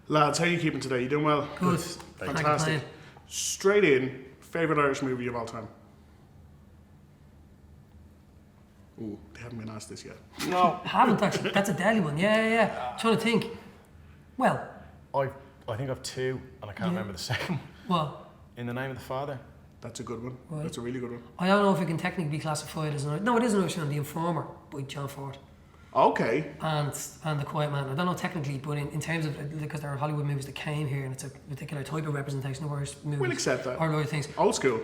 Lads, how are you keeping today? You doing well? Good. Fantastic. Straight in, favourite Irish movie of all time? Ooh, they haven't been asked this yet. No. Haven't actually. That's a deadly one. Yeah. Trying to think. Well. I think I've two, and I can't remember the second. What? In the Name of the Father. That's a good one. Right. That's a really good one. I don't know if it can technically be classified as an... No, it is an Irish film, The Informer, by John Ford. Okay. And The Quiet Man. I don't know technically, but in terms of... Because there are Hollywood movies that came here, and it's a particular type of representation of Irish movies. We'll accept that. Or other things. Old school.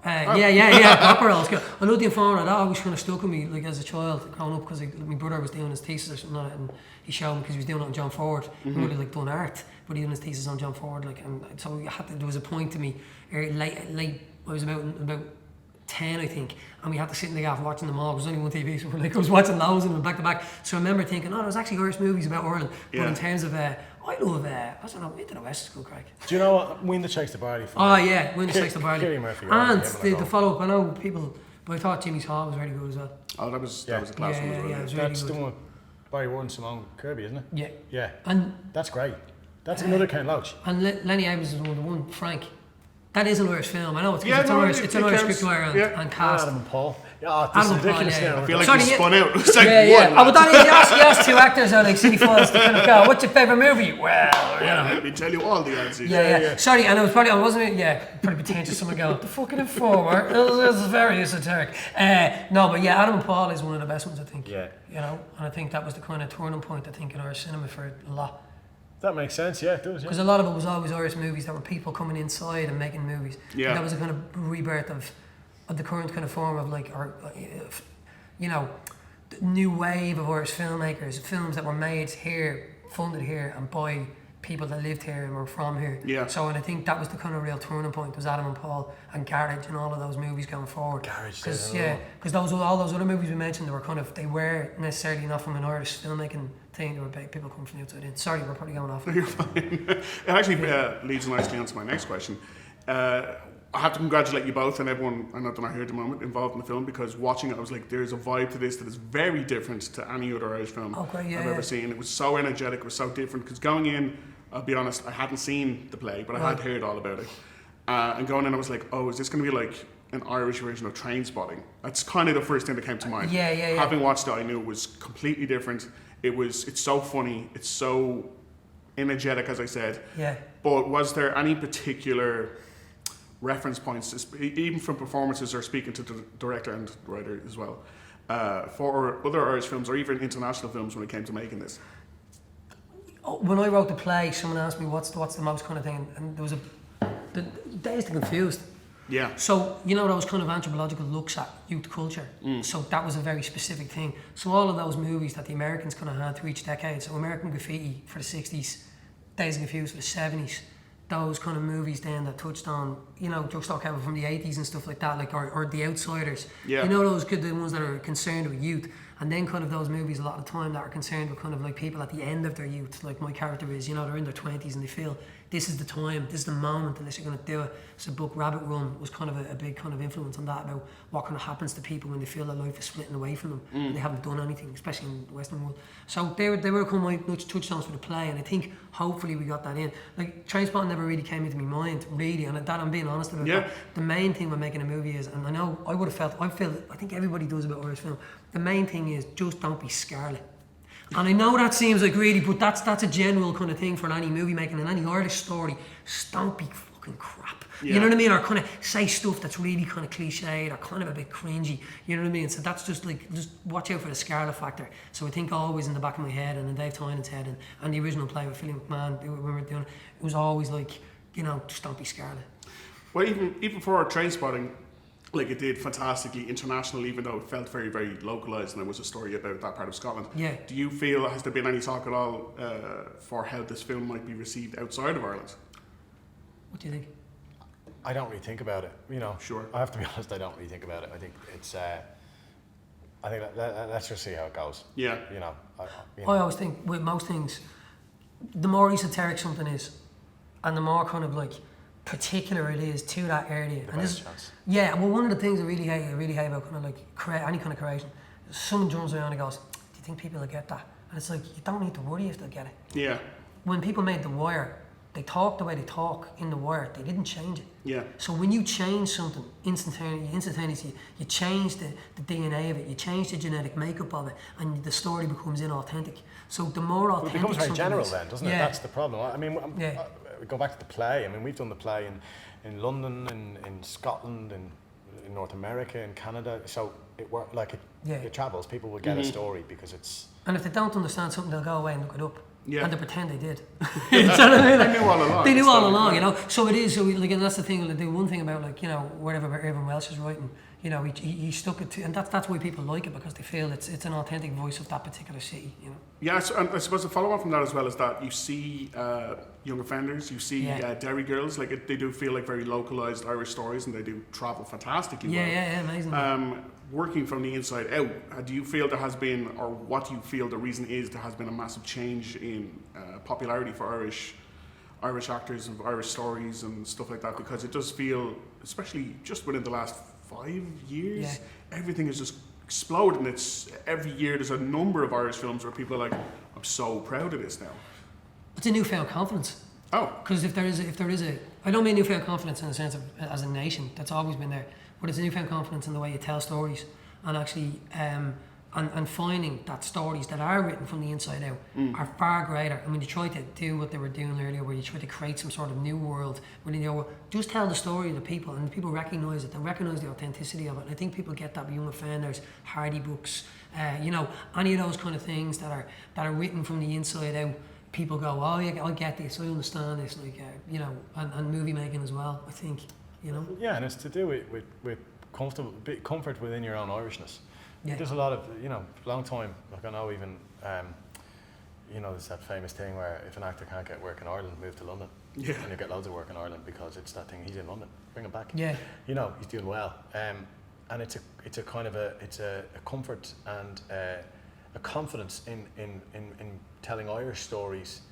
Yeah, proper old school. I love The Informer. That always kind of stuck with me, like as a child, growing up, because my brother was doing his thesis or something on it, and he showed me because he was doing it on John Ford. He really like done art, but he done his thesis on John Ford, like, and so there was a point to me, late. I was about 10, I think, and we had to sit in the gaff watching them all. There was only one TV, so I was watching those and back to back. So I remember thinking, there's actually Irish movies about Ireland. But in terms of, I love, I don't know, Into the West is good, Craig. Do you know what? Wind That Shakes the Barley. Wind That Shakes the Barley. And the follow up, I know people, but I thought Jimmy's Hall was very good as well. Oh, that was a class one as well. Yeah, it was really That's good. the one Barry Ward and Simone Kirby, isn't it? Yeah. And that's great. That's another Ken Loach. And Lenny Abrams is the one, Frank. That is an Irish film. I know it's an Irish scriptwriter and cast. Adam and Paul. Yeah, this is ridiculous. I feel like you spun out. It's like but then you ask two actors out like City Falls to kind of go, what's your favourite movie? Well, let me tell you all the answers. Yeah. Sorry, and I wasn't pretty pretentious. Someone go, the fucking Informer. It was very esoteric. No, but Adam and Paul is one of the best ones, I think. Yeah. And I think that was the kind of turning point, I think, in Irish cinema for a lot. That makes sense, yeah, it does. Because a lot of it was always Irish movies that were people coming inside and making movies. Yeah. And that was a kind of rebirth of the current kind of form of the new wave of Irish filmmakers, films that were made here, funded here, and by people that lived here and were from here. Yeah. So, and I think that was the kind of real turning point, was Adam and Paul and Garage and all of those movies going forward. Garage, because all those other movies we mentioned, they were necessarily not from an Irish filmmaking thing. They were people coming from the outside in. Sorry, we're probably going off. You're fine. It actually leads nicely onto my next question. I have to congratulate you both and everyone I know that I heard at the moment involved in the film, because watching it I was like, there's a vibe to this that is very different to any other Irish film I've ever seen. It was so energetic, it was so different, because going in, I'll be honest, I hadn't seen the play, but I had heard all about it. And going in I was like, is this going to be like an Irish version of Trainspotting? That's kind of the first thing that came to mind. Yeah. Having watched it, I knew it was completely different. It's so funny, it's so energetic, as I said. Yeah. But was there any particular reference points, even from performances or speaking to the director and writer as well, for other Irish films or even international films when it came to making this? When I wrote the play, someone asked me what's the most kind of thing, and there was the Dazed and Confused. Yeah. So, those kind of anthropological looks at youth culture. So that was a very specific thing. So all of those movies that the Americans kind of had through each decade, so American Graffiti for the 60s, Dazed and Confused for the 70s, those kind of movies then that touched on, Drugstore Cowboy from the 80s and stuff like that, like or The Outsiders. Yeah. Those good, the ones that are concerned with youth. And then kind of those movies a lot of the time that are concerned with kind of like people at the end of their youth, like my character is, they're in their 20s and they feel this is the time, this is the moment unless you're going to do it. So the book Rabbit Run was kind of a big kind of influence on that, about what kind of happens to people when they feel that life is splitting away from them and they haven't done anything, especially in the Western world. So they were kind of my touchstones for the play, and I think hopefully we got that in. Like Trainspotting never really came into my mind, really, and that I'm being honest about that. The main thing when making a movie is, and I know I think everybody does about Irish film, the main thing is just don't be scarlet. And I know that seems like really, but that's a general kind of thing for any movie making and any Irish story. Just don't be fucking crap. You know what I mean? Or kind of say stuff that's really kind of cliched or kind of a bit cringy. You know what I mean? So that's just watch out for the scarlet factor. So I think always in the back of my head and in Dave Tynan's head and the original play with Philly McMahon, when we were doing it, it was always like, just don't be scarlet. Well, even for Trainspotting, like it did fantastically international, even though it felt very, very localised and it was a story about that part of Scotland. Yeah. Do you feel, has there been any talk at all for how this film might be received outside of Ireland? What do you think? I don't really think about it, Sure. I have to be honest, I don't really think about it. I think it's, I think let's just see how it goes. Yeah. I always think with most things, the more esoteric something is, and the more kind of like particular it is to that area. The and best chance. Yeah, well, one of the things I really hate about kind of like any kind of creation, someone jumps around and goes, "Do you think people will get that?" And it's like, you don't need to worry if they'll get it. Yeah. when people made The Wire, they talked the way they talk in The Wire. They didn't change it. Yeah. So when you change something instantaneously, you change the DNA of it, you change the genetic makeup of it, and the story becomes inauthentic. So the more authentic It becomes very something general is, then, doesn't it? yeah. That's the problem. I mean, Yeah. we go back to the play. I mean, we've done the play in London, in Scotland, in North America, in Canada. So it travels. People will get a story because it's... And if they don't understand something, they'll go away and look it up. Yeah. And they pretend they did. You know what I mean? They knew all along. They knew all It's along, like- you know. So it is. So and that's the thing. Like, the one thing about, like, you know, whatever Irvin Welsh is writing, you know, he stuck it to, and that's why people like it, because they feel it's an authentic voice of that particular city, you know. Yes, and I suppose the follow on from that as well is that you see young offenders, you see dairy girls, like they do feel like very localized Irish stories, and they do travel fantastically well. Yeah, amazing. Working from the inside out, do you feel there has been, or what do you feel the reason is there has been a massive change in popularity for Irish actors and Irish stories and stuff like that? Because it does feel, especially just within the last 5 years, everything has just exploded, and it's every year there's a number of Irish films where people are like, I'm so proud of this now. It's a newfound confidence. Oh. Because if there is a, I don't mean newfound confidence in the sense of as a nation, that's always been there, but it's a newfound confidence in the way you tell stories, and actually, and finding that stories that are written from the inside out are far greater. I mean, you try to do what they were doing earlier, where you try to create some sort of new world within your world. Just tell the story of the people, and the people recognise it. They recognise the authenticity of it. And I think people get that with Young Offenders, Hardy books, you know, any of those kind of things that are written from the inside out. People go, oh yeah, I get this, I understand this, like, you know, and movie making as well, I think, you know. Yeah, and it's to do with comfort within your own Irishness. Yeah. There's a lot of, you know, long time, like I know even, you know, there's that famous thing where if an actor can't get work in Ireland, move to London. Yeah. And you get loads of work in Ireland because it's that thing, he's in London, bring him back. Yeah. You know, he's doing well. And it's a kind of a comfort and a confidence in telling Irish stories,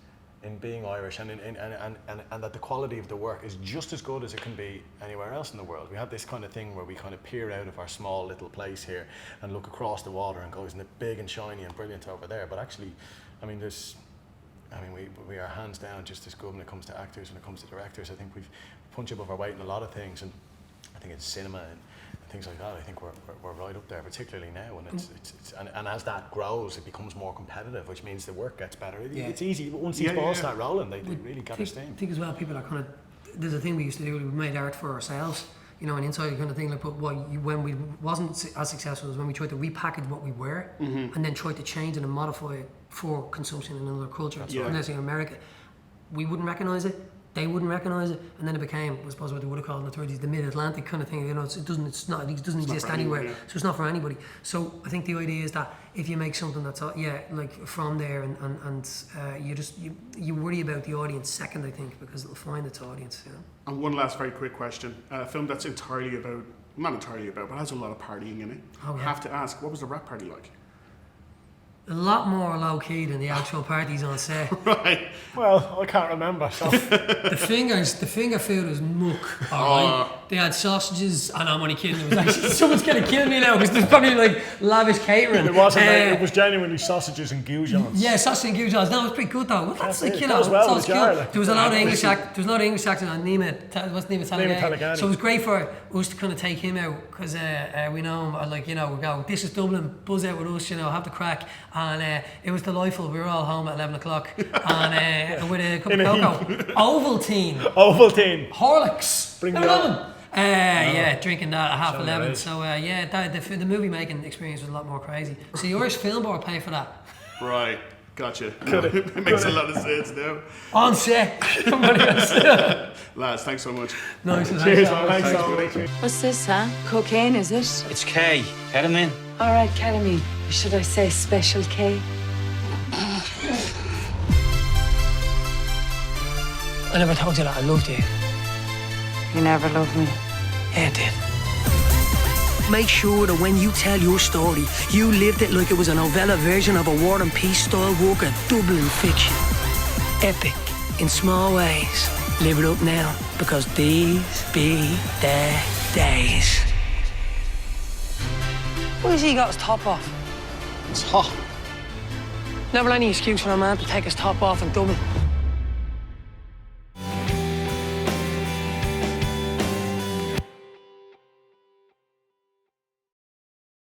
in being Irish, and that the quality of the work is just as good as it can be anywhere else in the world. We have this kind of thing where we kind of peer out of our small little place here and look across the water and go, isn't it big and shiny and brilliant over there? But actually, I mean, we are hands down just as good when it comes to actors, when it comes to directors. I think we've punched above our weight in a lot of things, and I think in cinema and things like that, I think we're right up there, particularly now. And as that grows, it becomes more competitive, which means the work gets better. It's easy, but once these balls start rolling, they really gather steam. I think as well, people are kind of, there's a thing we used to do, we made art for ourselves, you know, and inside kind of thing, like, but when we wasn't as successful as when we tried to repackage what we were, and then tried to change it and modify it for consumption in another culture. So unless in America, we wouldn't recognise it, they wouldn't recognise it, and then it became, I suppose, what they would have called in the 30s, the Mid-Atlantic kind of thing. You know, it doesn't exist anywhere, so it's not for anybody. So I think the idea is that if you make something that's like from there, and you worry about the audience second, I think, because it'll find its audience. You know? And one last very quick question: a film that's not entirely about, but has a lot of partying in it. Oh, yeah. I have to ask, what was the rap party like? A lot more low key than the actual parties on set. Right. Well, I can't remember. So. The finger food was muck. Alright. They had sausages, and I'm only kidding. It was actually, someone's gonna kill me now because there's probably like lavish catering. It wasn't. It was genuinely sausages and goujons. Yeah, sausage and goujons. No, it was pretty good though. That's like, you know, goes well with good. garlic. There was a lot of English accent on Nima. What's Nima Talagani? So it was great for us to kind of take him out because we know him. Like, you know, we go, this is Dublin. Buzz out with us. You know, have the crack. And it was delightful. We were all home at 11 o'clock and with a cup of cocoa. Ovaltine. Horlicks. Bring me on. Yeah, drinking that at 11:30. Right. So the movie making experience was a lot more crazy. So the Irish Film Board pay for that. Right. Gotcha. It makes a lot of sense now. On set. Lads, thanks so much. Nice. Cheers, man. Thanks so much. What's this, huh? Cocaine, is it? It's K. Ketamine. All right, ketamine. Should I say special K? I never told you that I loved you. You never loved me. Yeah, I did. Make sure that when you tell your story, you lived it like it was a novella version of a War and Peace style work of Dublin fiction. Epic in small ways. Live it up now, because these be the days. Why has he got his top off? It's hot. Never any excuse for a man to take his top off in Dublin.